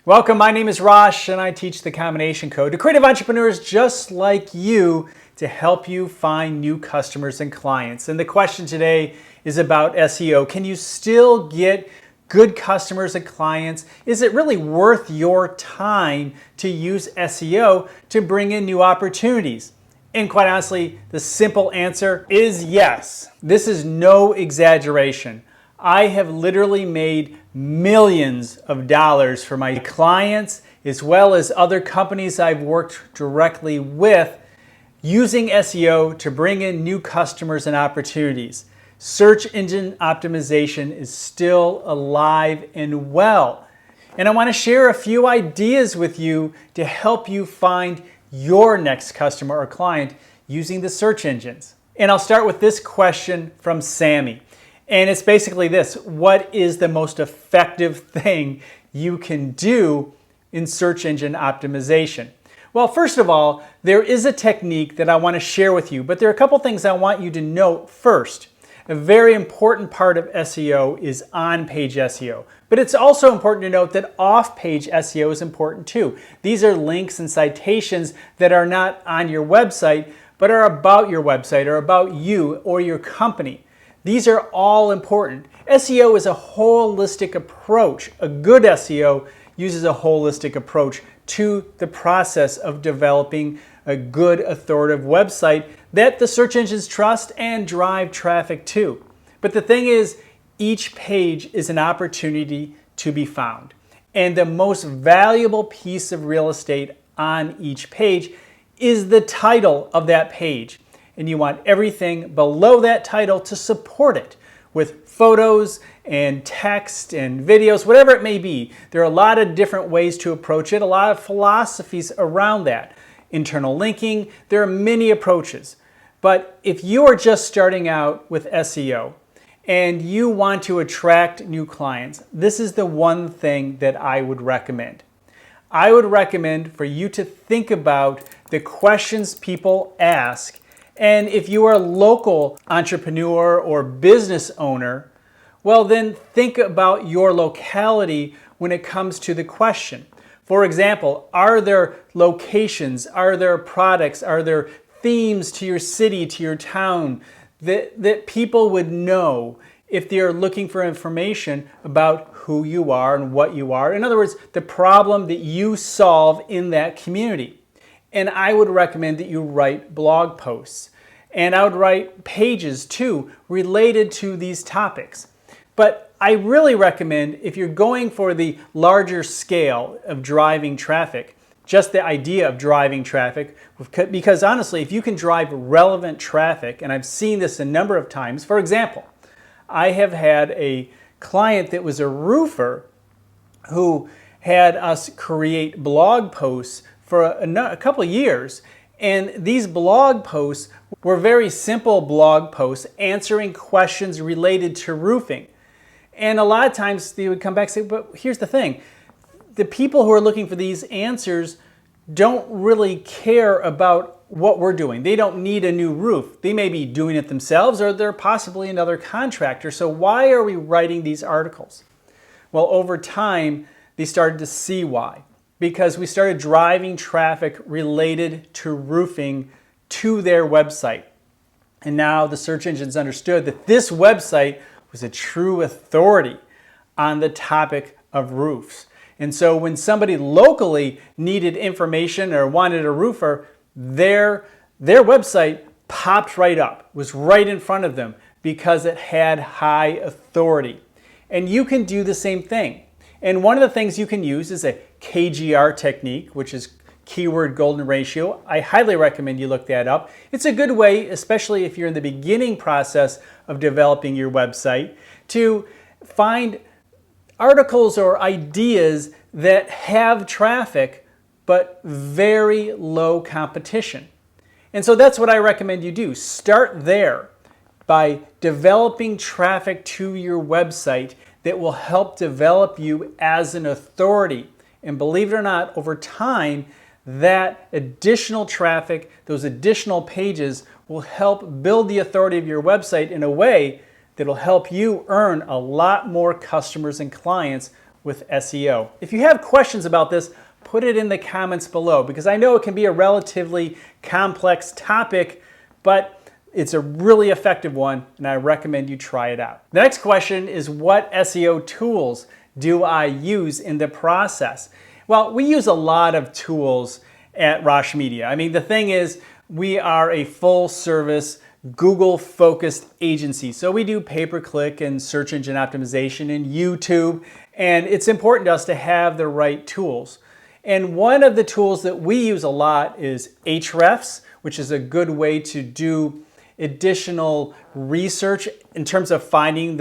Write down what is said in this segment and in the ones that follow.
Welcome, my name is Rosh and I teach the combination code to creative entrepreneurs just like you to help you find new customers and clients. And the question today is about SEO. Can you still get good customers and clients? Is it really worth your time to use SEO to bring in new opportunities? And quite honestly, the simple answer is yes. This is no exaggeration. I have literally made millions of dollars for my clients as well as other companies I've worked directly with using SEO to bring in new customers and opportunities. Search engine optimization is still alive and well. And I want to share a few ideas with you to help you find your next customer or client using the search engines. And I'll start with this question from Sammy. And it's basically this: what is the most effective thing you can do in search engine optimization? Well, first of all, there is a technique that I want to share with you, but there are a couple things I want you to note first. A very important part of SEO is on-page SEO, but it's also important to note that off-page SEO is important too. These are links and citations that are not on your website, but are about your website or about you or your company. These are all important. SEO is a holistic approach. A good SEO uses a holistic approach to the process of developing a good authoritative website that the search engines trust and drive traffic to. But the thing is, each page is an opportunity to be found. And the most valuable piece of real estate on each page is the title of that page. And you want everything below that title to support it with photos and text and videos, whatever it may be. There are a lot of different ways to approach it, a lot of philosophies around that. Internal linking, there are many approaches. But if you are just starting out with SEO and you want to attract new clients, this is the one thing that I would recommend. I would recommend for you to think about the questions people ask. And if you are a local entrepreneur or business owner, well, then think about your locality when it comes to the question. For example, are there locations, are there products, are there themes to your city, to your town that people would know if they're looking for information about who you are and what you are? In other words, the problem that you solve in that community. And I would recommend that you write blog posts. And I would write pages too related to these topics. But I really recommend, if you're going for the larger scale of driving traffic, just the idea of driving traffic, because honestly, if you can drive relevant traffic, and I've seen this a number of times. For example, I have had a client that was a roofer who had us create blog posts for a couple of years. And these blog posts were very simple blog posts answering questions related to roofing. And a lot of times they would come back and say, but here's the thing. The people who are looking for these answers don't really care about what we're doing. They don't need a new roof. They may be doing it themselves or they're possibly another contractor. So why are we writing these articles? Well, over time, they started to see why. Because we started driving traffic related to roofing to their website. And now the search engines understood that this website was a true authority on the topic of roofs. And so when somebody locally needed information or wanted a roofer, their website popped right up, was right in front of them because it had high authority. And you can do the same thing. And one of the things you can use is a KGR technique, which is keyword golden ratio. I highly recommend you look that up. It's a good way, especially if you're in the beginning process of developing your website, to find articles or ideas that have traffic but very low competition. And so that's what I recommend you do. Start there by developing traffic to your website that will help develop you as an authority. And believe it or not, over time, that additional traffic, those additional pages will help build the authority of your website in a way that will help you earn a lot more customers and clients with SEO. If you have questions about this, put it in the comments below, because I know it can be a relatively complex topic, but it's a really effective one, and I recommend you try it out. The next question is, what SEO tools do I use in the process? Well, we use a lot of tools at Rosh Media. I mean, the thing is, we are a full-service Google-focused agency. So we do pay-per-click and search engine optimization and YouTube, and it's important to us to have the right tools. And one of the tools that we use a lot is Ahrefs, which is a good way to do additional research in terms of finding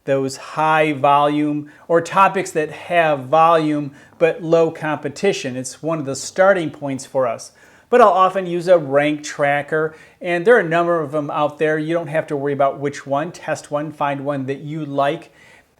those high volume or topics that have volume but low competition. It's one of the starting points for us. But I'll often use a rank tracker, and there are a number of them out there. You don't have to worry about which one. Test one, find one that you like.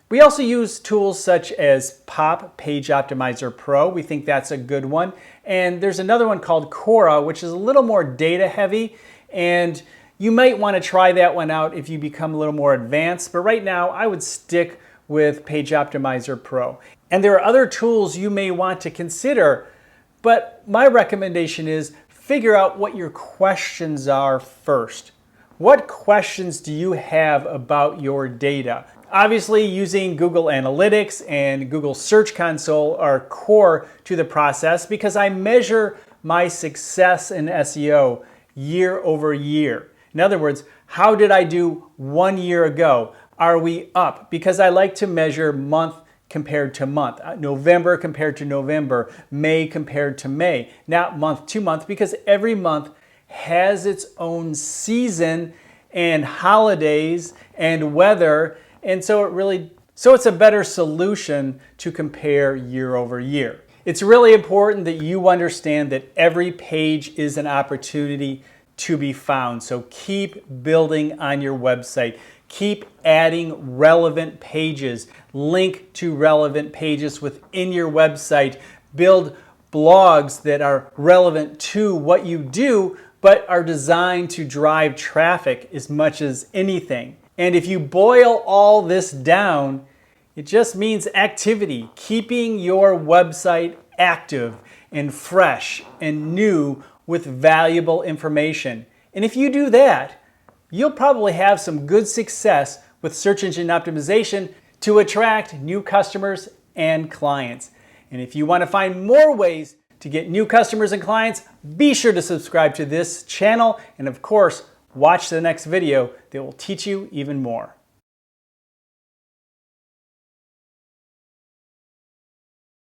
We also use tools such as Pop Page Optimizer Pro. We think that's a good one. And there's another one called Cora, which is a little more data heavy, and you might want to try that one out if you become a little more advanced. But right now, I would stick with Page Optimizer Pro. And there are other tools you may want to consider, but my recommendation is figure out what your questions are first. What questions do you have about your data? Obviously, using Google Analytics and Google Search Console are core to the process, because I measure my success in SEO year over year. In other words, how did I do 1 year ago? Are we up? Because I like to measure month compared to month, November compared to November, May compared to May, not month to month, because every month has its own season and holidays and weather, and so it's a better solution to compare year over year. It's really important that you understand that every page is an opportunity to be found. So keep building on your website. Keep adding relevant pages. Link to relevant pages within your website. Build blogs that are relevant to what you do, but are designed to drive traffic as much as anything. And if you boil all this down, it just means activity, keeping your website active and fresh and new with valuable information. And if you do that, you'll probably have some good success with search engine optimization to attract new customers and clients. And if you want to find more ways to get new customers and clients, be sure to subscribe to this channel, and of course, watch the next video that will teach you even more.